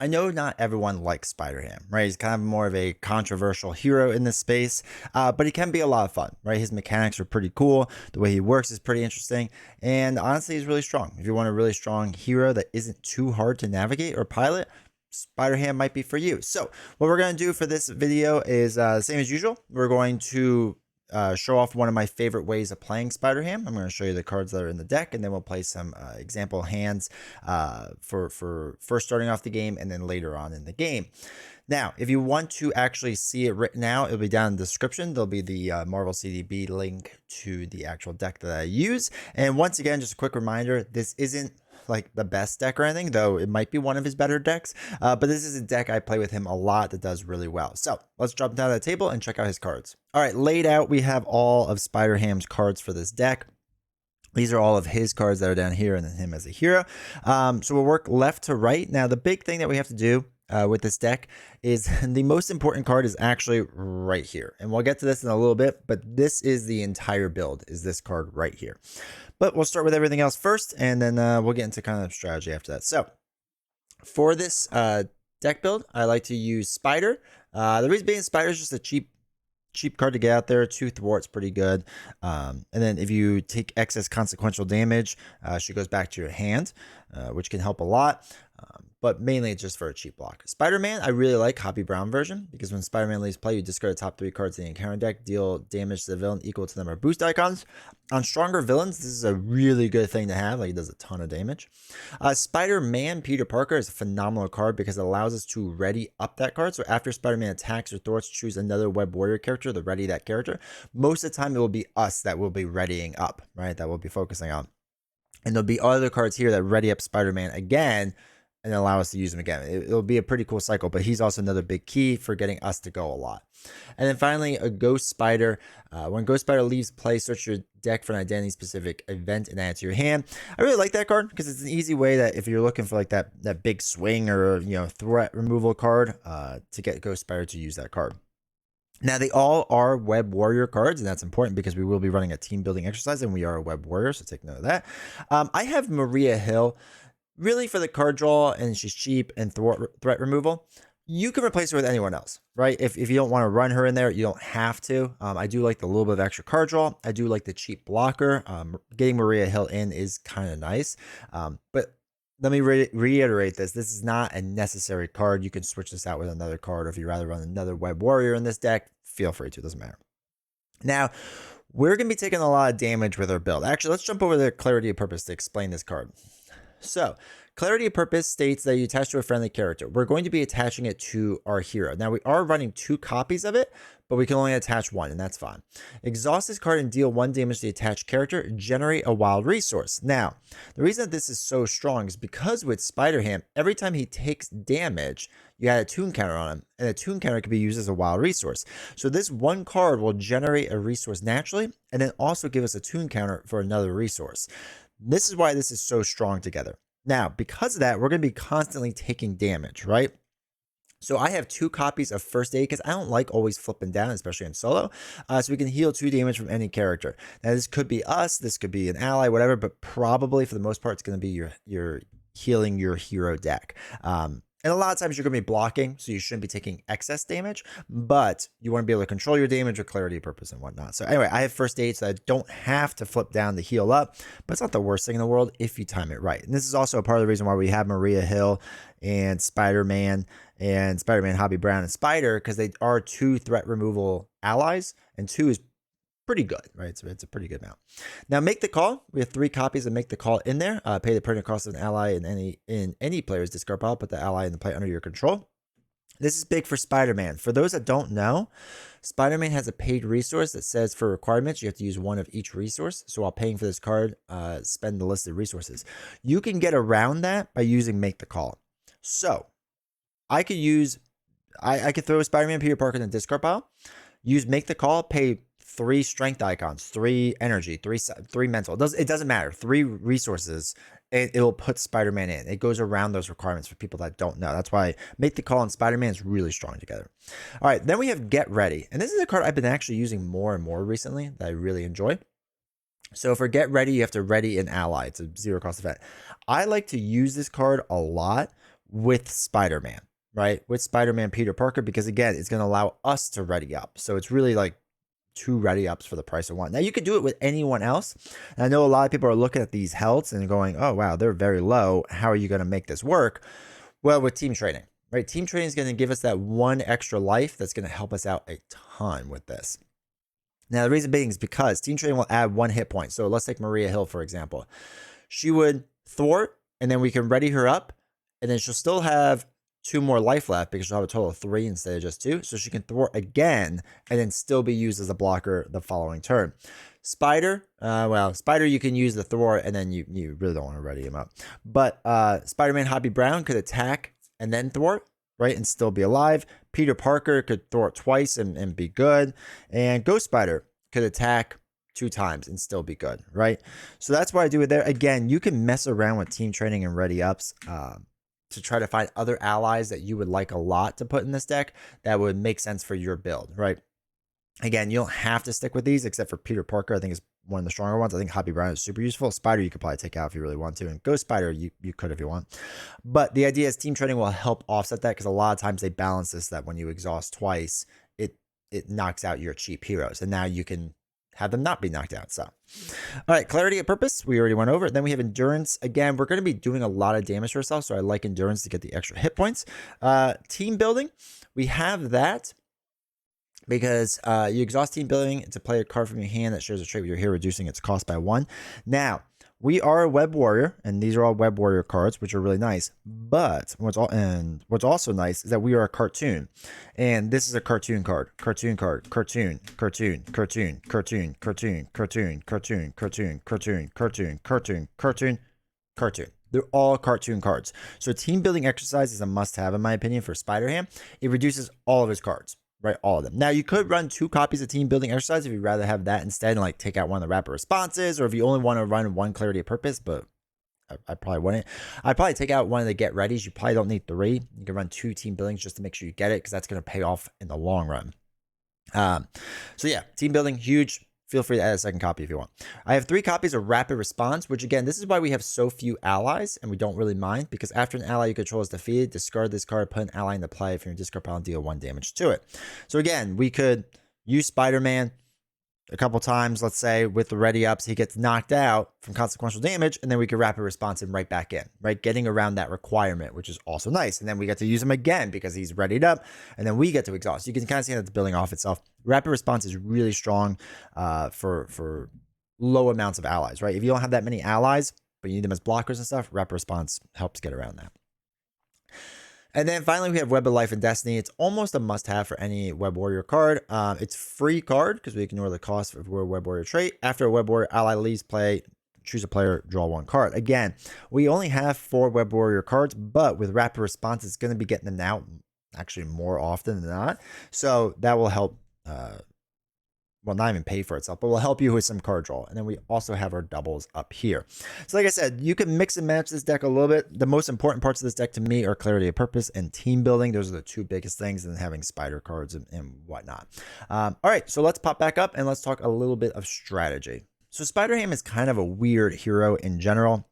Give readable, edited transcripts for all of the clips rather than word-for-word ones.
I know not everyone likes Spider-Ham, right? He's kind of more of a controversial hero in this space, but he can be a lot of fun, right? His mechanics are pretty cool. The way he works is pretty interesting, and honestly, he's really strong. If you want a really strong hero that isn't too hard to navigate or pilot, Spider-Ham might be for you. So what we're going to do for this video is the same as usual. We're going to show off one of my favorite ways of playing Spider-Ham. I'm going to show you the cards that are in the deck, and then we'll play some example hands for first starting off the game and then later on in the game. Now, if you want to actually see it written out, it'll be down in the description. There'll be the Marvel CDB link to the actual deck that I use. And once again, just a quick reminder, this isn't like the best deck or anything, though it might be one of his better decks. But this is a deck I play with him a lot that does really well. So let's drop down to the table and check out his cards. All right, laid out, we have all of Spider-Ham's cards for this deck. These are all of his cards that are down here and then him as a hero. So we'll work left to right. Now, the big thing that we have to do with this deck is the most important card is actually right here. And we'll get to this in a little bit, but this is the entire build, is this card right here. But we'll start with everything else first, and then we'll get into kind of strategy after that. So for this deck build, I like to use Spider. The reason being Spider is just a cheap card to get out there. 2 thwarts, pretty good. And then if you take excess consequential damage, she goes back to your hand, which can help a lot. But mainly it's just for a cheap block. Spider-Man, I really like Hobby Brown version, because when Spider-Man leaves play, you discard the top 3 cards in the encounter deck, deal damage to the villain equal to the number of boost icons. On stronger villains, this is a really good thing to have. Like, it does a ton of damage. Spider-Man Peter Parker is a phenomenal card because it allows us to ready up that card. So after Spider-Man attacks or thwarts, choose another Web Warrior character to ready that character. Most of the time, it will be us that will be readying up, right? That we'll be focusing on. And there'll be other cards here that ready up Spider-Man again and allow us to use him again. It'll be a pretty cool cycle, but he's also another big key for getting us to go a lot. And then finally, a Ghost Spider. When Ghost Spider leaves play, search your deck for an identity-specific event and add it to your hand. I really like that card because it's an easy way that if you're looking for like that big swing or threat removal card to get Ghost Spider to use that card. Now, they all are Web Warrior cards, and that's important because we will be running a team building exercise, and we are a Web Warrior, so take note of that. I have Maria Hill really for the card draw, and she's cheap and threat removal. You can replace her with anyone else, right? If you don't want to run her in there, you don't have to. I do like the little bit of extra card draw. I do like the cheap blocker. Getting Maria Hill in is kind of nice. But let me reiterate this. This is not a necessary card. You can switch this out with another card, or if you'd rather run another Web Warrior in this deck, feel free to. It doesn't matter. Now, we're going to be taking a lot of damage with our build. Actually, let's jump over to Clarity of Purpose to explain this card. So, Clarity of Purpose states that you attach to a friendly character. We're going to be attaching it to our hero. Now, we are running 2 copies of it, but we can only attach 1, and that's fine. Exhaust this card and deal 1 damage to the attached character. Generate a wild resource. Now, the reason that this is so strong is because with Spider-Ham, every time he takes damage, you add a tune counter on him, and a tune counter can be used as a wild resource. So this 1 card will generate a resource naturally, and then also give us a tune counter for another resource. This is why this is so strong together. Now, because of that, we're going to be constantly taking damage, right? So I have 2 copies of First Aid because I don't like always flipping down, especially in solo. So we can heal 2 damage from any character. Now, this could be us, this could be an ally, whatever, but probably for the most part, it's going to be your healing your hero deck. And a lot of times you're going to be blocking, so you shouldn't be taking excess damage, but you want to be able to control your damage with Clarity of Purpose and whatnot. So anyway, I have First Aid, so I don't have to flip down to heal up, but it's not the worst thing in the world if you time it right. And this is also a part of the reason why we have Maria Hill and Spider-Man Hobby Brown and Spider, because they are 2 threat removal allies, and 2 is pretty good, right? So it's a pretty good amount. Now, Make the Call. We have 3 copies of Make the Call in there. Pay the permanent cost of an ally in any player's discard pile. Put the ally in the play under your control. This is big for Spider-Man. For those that don't know, Spider-Man has a paid resource that says for requirements, you have to use 1 of each resource. So while paying for this card, spend the listed resources. You can get around that by using Make the Call. So I could use, I could throw Spider-Man Peter Parker in the discard pile, use Make the Call, pay 3 strength icons, 3 energy, 3 mental. It doesn't matter. 3 resources. It will put Spider-Man in. It goes around those requirements for people that don't know. That's why Make the Call and Spider-Man is really strong together. All right, then we have Get Ready. And this is a card I've been actually using more and more recently that I really enjoy. So for Get Ready, you have to ready an ally. It's a 0 cost event. I like to use this card a lot with Spider-Man, right? With Spider-Man Peter Parker, because again, it's going to allow us to ready up. So it's really like 2 ready ups for the price of 1. Now you could do it with anyone else. And I know a lot of people are looking at these healths and going, oh, wow, they're very low. How are you going to make this work? Well, with team training, right? Team training is going to give us that 1 extra life that's going to help us out a ton with this. Now, the reason being is because team training will add 1 hit point. So let's take Maria Hill, for example. She would thwart, and then we can ready her up, and then she'll still have 2 more life left because she'll have a total of 3 instead of just 2. So she can thwart again and then still be used as a blocker the following turn. Spider, Spider you can use the thwart and then you really don't want to ready him up. But Spider-Man Hobie Brown could attack and then thwart, right, and still be alive. Peter Parker could thwart twice and be good. And Ghost Spider could attack 2 times and still be good, right? So that's why I do it there. Again, you can mess around with team training and ready ups to try to find other allies that you would like a lot to put in this deck that would make sense for your build, right? Again, you don't have to stick with these except for Peter Parker. I think is one of the stronger ones. I think Hobie Brown is super useful. Spider, you could probably take out if you really want to. And Ghost Spider, you could if you want. But the idea is team training will help offset that because a lot of times they balance this that when you exhaust twice, it knocks out your cheap heroes. And now you can have them not be knocked out. So, all right, clarity of purpose, we already went over it. Then we have endurance. Again, we're going to be doing a lot of damage to ourselves, so I like endurance to get the extra hit points. Team building, we have that because you exhaust team building to play a card from your hand that shares a trait with your hero, reducing its cost by 1. Now, we are a Web Warrior, and these are all Web Warrior cards, which are really nice. But what's also nice is that we are a cartoon, and this is a cartoon card. Cartoon card. Cartoon. Cartoon. Cartoon. Cartoon. Cartoon. Cartoon. Cartoon. Cartoon. Cartoon. Cartoon. Cartoon. Cartoon. Cartoon. They're all cartoon cards. So team building exercise is a must-have in my opinion for Spider-Ham. It reduces all of his cards. Right, all of them. Now, you could run 2 copies of team building exercise if you'd rather have that instead and like take out one of the rapid responses, or if you only want to run 1 clarity of purpose, but I probably wouldn't. I'd probably take out one of the get readies. You probably don't need 3. You can run 2 team buildings just to make sure you get it because that's going to pay off in the long run. So yeah, team building, huge. Feel free to add a second copy if you want. I have 3 copies of Rapid Response, which again, this is why we have so few allies, and we don't really mind, because after an ally you control is defeated, discard this card, put an ally into play from your discard pile and deal 1 damage to it. So again, we could use Spider-Man a couple times, let's say, with the ready ups, he gets knocked out from consequential damage, and then we could Rapid Response him right back in, right? Getting around that requirement, which is also nice. And then we get to use him again because he's readied up, and then we get to exhaust. You can kind of see that it's building off itself. Rapid Response is really strong for low amounts of allies, right? If you don't have that many allies, but you need them as blockers and stuff, Rapid Response helps get around that. And then finally, we have Web of Life and Destiny. It's almost a must-have for any Web Warrior card. It's free card because we ignore the cost if we're a Web Warrior trait. After a Web Warrior ally leaves play, choose a player, draw 1 card. Again, we only have 4 Web Warrior cards, but with Rapid Response, it's going to be getting them out actually more often than not. So that will help, well, not even pay for itself, but will help you with some card draw. And then we also have our doubles up here. So like I said, you can mix and match this deck a little bit. The most important parts of this deck to me are clarity of purpose and team building. Those are the 2 biggest things, and having spider cards and whatnot. All right, so let's pop back up and let's talk a little bit of strategy. So Spider-Ham is kind of a weird hero in general.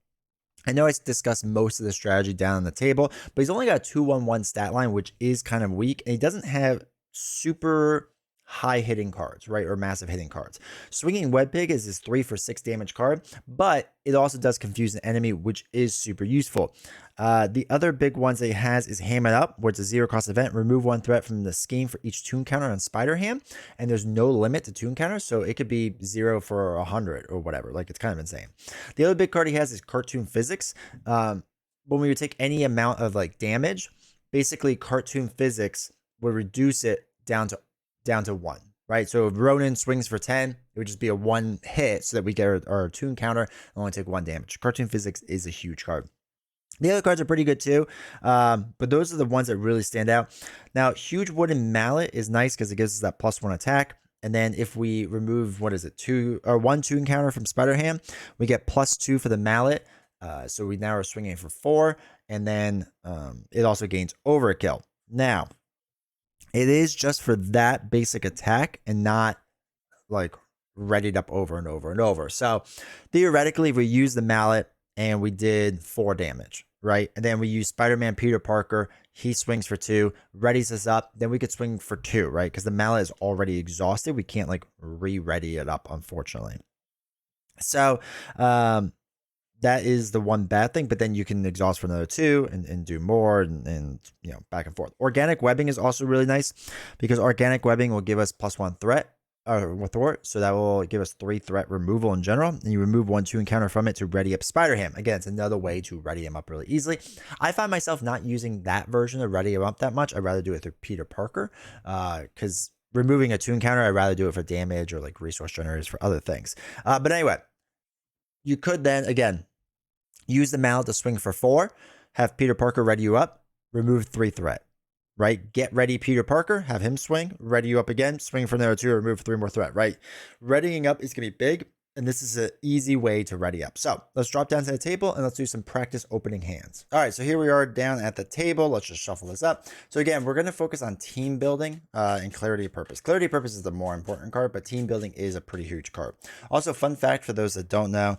I know I discussed most of the strategy down on the table, but he's only got a 2/1/1 stat line, which is kind of weak, and he doesn't have super high hitting cards, right? Or massive hitting cards. Swinging Web Pig is his 3 for 6 damage card, but it also does confuse an enemy, which is super useful. The other big ones that he has is Ham It Up, where it's a 0 cost event. Remove 1 threat from the scheme for each toon counter on Spider-Ham, and there's no limit to toon counters, so it could be 0 for 100 or whatever. Like, it's kind of insane. The other big card he has is Cartoon Physics. When we would take any amount of like damage, basically Cartoon Physics would reduce it down to 1, right? So if Ronan swings for 10, it would just be a 1 hit so that we get our toon counter and only take 1 damage. Cartoon Physics is a huge card. The other cards are pretty good too, but those are the ones that really stand out. Now, Huge Wooden Mallet is nice because it gives us that +1 attack. And then if we remove, 1 toon counter from Spider-Ham, we get +2 for the mallet. So we now are swinging for 4, and then it also gains Overkill. Now, it is just for that basic attack and not like readied up over and over and over. So theoretically, if we use the mallet and we did 4 damage, right? And then we use Spider-Man Peter Parker. He swings for 2, readies us up. Then we could swing for 2, right? Because the mallet is already exhausted. We can't like re-ready it up, unfortunately. So that is the one bad thing, but then you can exhaust for another 2 and do more and back and forth. Organic webbing is also really nice because organic webbing will give us +1 threat or thwart, so that will give us 3 threat removal in general, and you remove 1/2 encounter from it to ready up Spider-Ham. Again, it's another way to ready him up really easily. I find myself not using that version of ready him up that much. I'd rather do it through Peter Parker because removing a 2 encounter, I'd rather do it for damage or like resource generators for other things. But anyway, you could then again use the mallet to swing for 4, have Peter Parker ready you up, remove 3 threat. Right? Get ready, Peter Parker, have him swing, ready you up again, swing for another 2, remove 3 more threat, right? Readying up is going to be big, and this is an easy way to ready up. So let's drop down to the table and let's do some practice opening hands. All right, so here we are down at the table. Let's just shuffle this up. So again, we're going to focus on team building and clarity of purpose. Clarity of purpose is the more important card, but team building is a pretty huge card. Also, fun fact for those that don't know,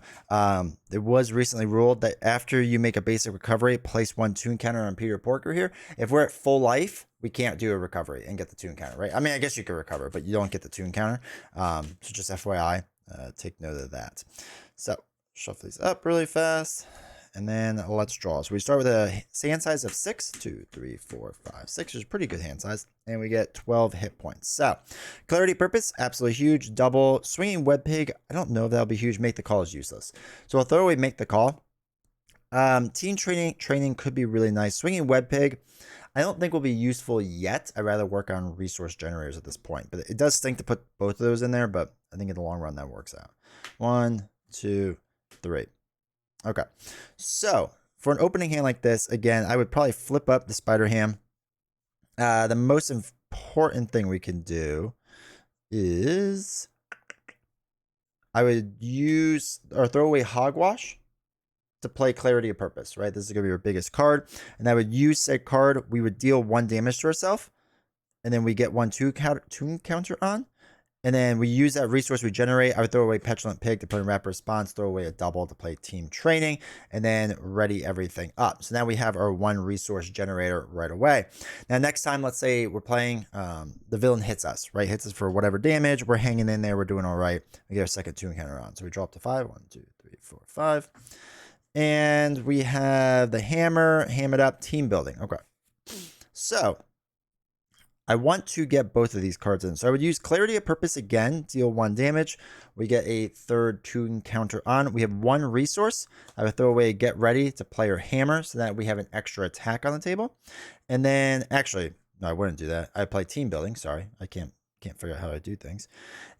it was recently ruled that after you make a basic recovery, place 1/2 encounter on Peter Parker here. If we're at full life, we can't do a recovery and get the 2 encounter, right? I mean, I guess you could recover, but you don't get the 2 encounter. So just FYI. Take note of that. So shuffle these up really fast, and then let's draw. So we start with a hand size of 6, 2, 3, 4, 5, 6, which is pretty good hand size, and we get 12 hit points. So clarity purpose, absolutely huge. Double swinging web pig. I don't know if that'll be huge. Make the call is useless. So I'll throw away make the call. Team training could be really nice. Swinging web pig, I don't think will be useful yet. I'd rather work on resource generators at this point, but it does stink to put both of those in there, but I think in the long run that works out. 1, 2, 3. Okay. So for an opening hand like this, again, I would probably flip up the Spider-Ham. The most important thing we can do is I would use or throw away Hogwash to play clarity of purpose, right? This is going to be our biggest card. And I would use said card. We would deal 1 damage to ourselves. And then we get 1/2 counter on. And then we use that resource we generate. I would throw away Petulant Pig to put in rapid response, throw away a double to play team training, and then ready everything up. So now we have our 1 resource generator right away. Now, next time, let's say we're playing, the villain hits us, right? Hits us for whatever damage. We're hanging in there. We're doing all right. We get our second 2 encounter on. So we drop to 5. 1, 2, 3, 4, 5. And we have the hammer, ham it up, team building. Okay. So I want to get both of these cards in. So I would use clarity of purpose again, deal 1 damage. We get a third 2 encounter on. We have 1 resource. I would throw away get ready to play our hammer so that we have an extra attack on the table. And then actually, no, I wouldn't do that. I play team building. Sorry. I can't figure out how to do things.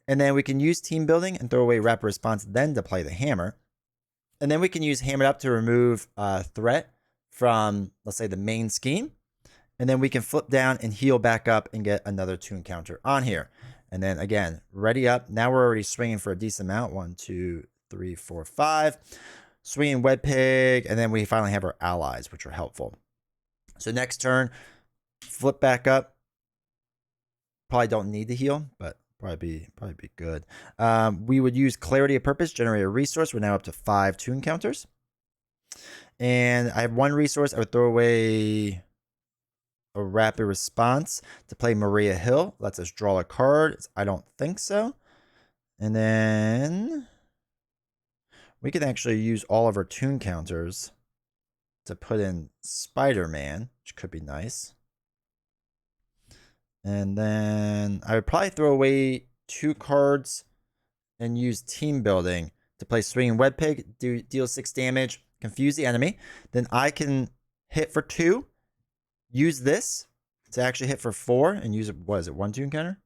And then we can use team building and throw away rapid response then to play the hammer. And then we can use hammer up to remove threat from, let's say, the main scheme. And then we can flip down and heal back up and get another 2 encounter on here. And then again, ready up. Now we're already swinging for a decent amount. 1, 2, 3, 4, 5. Swinging web pig. And then we finally have our allies, which are helpful. So next turn, flip back up. Probably don't need to heal, but probably be good. We would use clarity of purpose, generate a resource. We're now up to 5 2 encounters. And I have 1 resource. I would throw away a rapid response to play Maria Hill. Lets us draw a card. I don't think so. And then we can actually use all of our 2 encounters to put in Spider-Man, which could be nice. And then I would probably throw away 2 cards and use team building to play swinging web pig, deal 6 damage, confuse the enemy. Then I can hit for 2, use this to actually hit for 4 and use it. What is it? 1/2 encounter?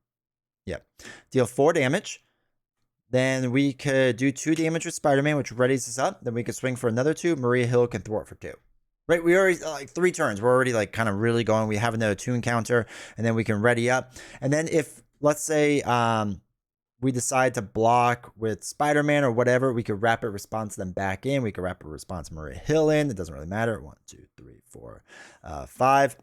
Yep. Deal 4 damage. Then we could do 2 damage with Spider-Man, which readies us up. Then we could swing for another 2. Maria Hill can thwart for 2. Right, we already, like 3 turns, we're already like kind of really going. We have another 2 encounter, and then we can ready up. And then if, let's say, we decide to block with Spider-Man or whatever, we could rapid response them back in. We could rapid response Maria Hill in. It doesn't really matter. 1, 2, 3, 4, 5.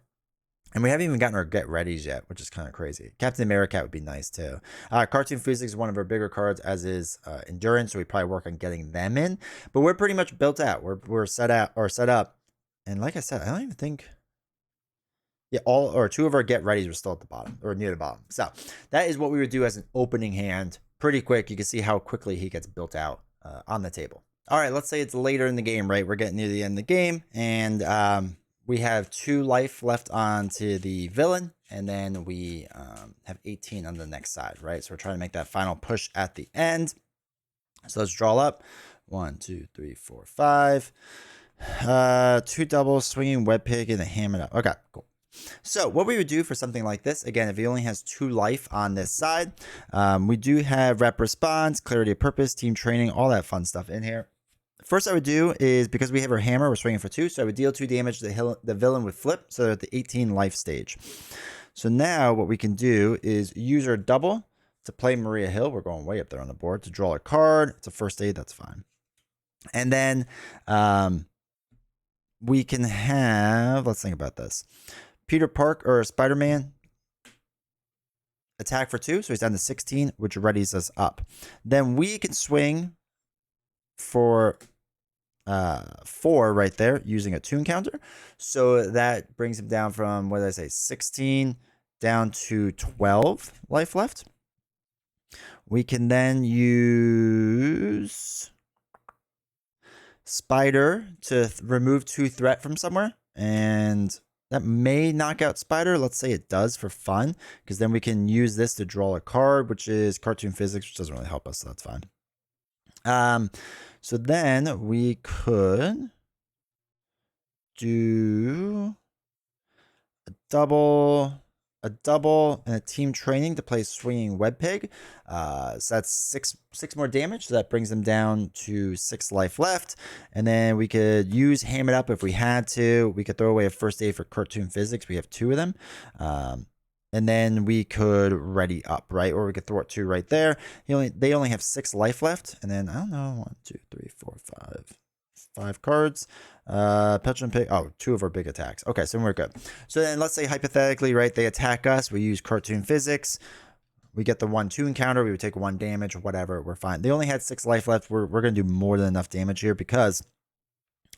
And we haven't even gotten our get readies yet, which is kind of crazy. Captain America would be nice too. Cartoon Physics is one of our bigger cards, as is Endurance. So we probably work on getting them in. But we're pretty much built out. We're set up And like I said, I don't even think... Yeah, all or two of our get readies were still at the bottom or near the bottom. So that is what we would do as an opening hand. Pretty quick. You can see how quickly he gets built out on the table. All right, let's say it's later in the game, right? We're getting near the end of the game, and we have 2 life left onto the villain, and then we have 18 on the next side, right? So we're trying to make that final push at the end. So let's draw up. 1, 2, 3, 4, 5. 2 doubles, swinging web pig, and a ham it up. Okay, cool. So what we would do for something like this, again, if he only has 2 life on this side, we do have rep response, clarity of purpose, team training, all that fun stuff in here. First I would do is, because we have our hammer, we're swinging for 2, so I would deal 2 damage to the villain with flip, so they're at the 18 life stage. So now what we can do is use our double to play Maria Hill. We're going way up there on the board to draw a card. It's a first aid, that's fine. And then we can have, let's think about this. Peter Park or Spider-Man attack for 2, so he's down to 16, which readies us up. Then we can swing for 4 right there using a tune counter. So that brings him down from, what did I say, 16 down to 12 life left. We can then use Spider to remove 2 threat from somewhere, and that may knock out Spider. Let's say it does for fun, because then we can use this to draw a card, which is cartoon physics, which doesn't really help us, so that's fine. So then we could do a double and a team training to play swinging web pig. So that's six more damage. So that brings them down to 6 life left. And then we could use ham it up if we had to. We could throw away a first aid for cartoon physics. We have 2 of them. And then we could ready up, right? Or we could throw it 2 right there. They only have 6 life left. And then, I don't know, 1, 2, 3, 4, 5 cards. Petulant Pig. Oh, 2 of our big attacks. Okay, so we're good. So then let's say hypothetically, right, they attack us. We use cartoon physics. We get the 1 tune counter. We would take 1 damage, whatever. We're fine. They only had 6 life left. We're going to do more than enough damage here because,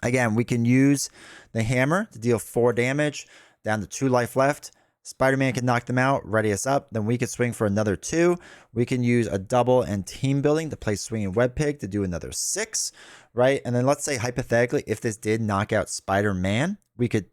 again, we can use the hammer to deal 4 damage down to 2 life left. Spider-Man can knock them out, ready us up. Then we could swing for another 2. We can use a double and team building to play swinging web pig to do another 6, right? And then let's say hypothetically, if this did knock out Spider-Man, we could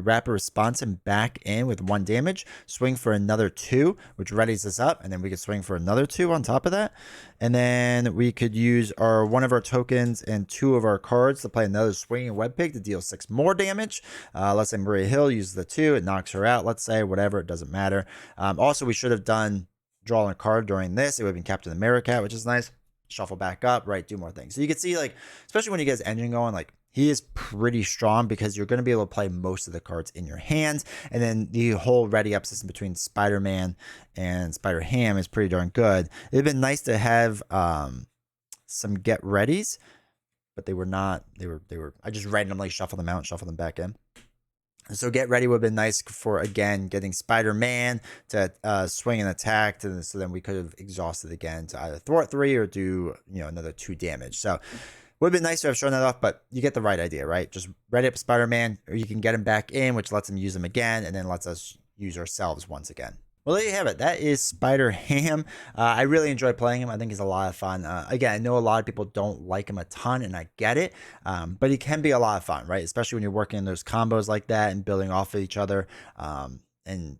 wrap a response and back in with 1 damage, swing for another 2, which readies us up, and then we could swing for another 2 on top of that. And then we could use one of our tokens and 2 of our cards to play another swinging web pig to deal 6 more damage. Let's say Maria Hill uses the 2, it knocks her out, let's say, whatever, it doesn't matter. Also, we should have done drawing a card during this. It would have been Captain America, which is nice. Shuffle back up, right, do more things. So you can see, like, especially when you get his engine going, like, he is pretty strong because you're going to be able to play most of the cards in your hand. And then the whole ready up system between Spider-Man and Spider-Ham is pretty darn good. It would have been nice to have some get readies, but they were not. They were. I just randomly shuffled them out and shuffled them back in. So get ready would have been nice for, again, getting Spider-Man to swing and attack. So then we could have exhausted again to either thwart 3 or do, another 2 damage. So would have been nice to have shown that off, but you get the right idea, right? Just ready up Spider-Man, or you can get him back in, which lets him use him again, and then lets us use ourselves once again. Well, there you have it. That is Spider-Ham. I really enjoy playing him. I think he's a lot of fun. Again, I know a lot of people don't like him a ton, and I get it. But he can be a lot of fun, right? Especially when you're working in those combos like that and building off of each other. And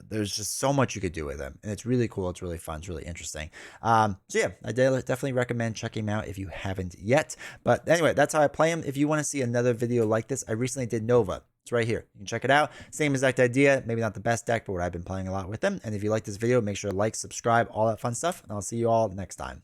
there's just so much you could do with him, and it's really cool. It's really fun. It's really interesting. So yeah, I definitely recommend checking him out if you haven't yet. But anyway, that's how I play him. If you want to see another video like this, I recently did Nova. It's right here. You can check it out. Same exact idea. Maybe not the best deck, but what I've been playing a lot with them. And if you like this video, make sure to like, subscribe, all that fun stuff. And I'll see you all next time.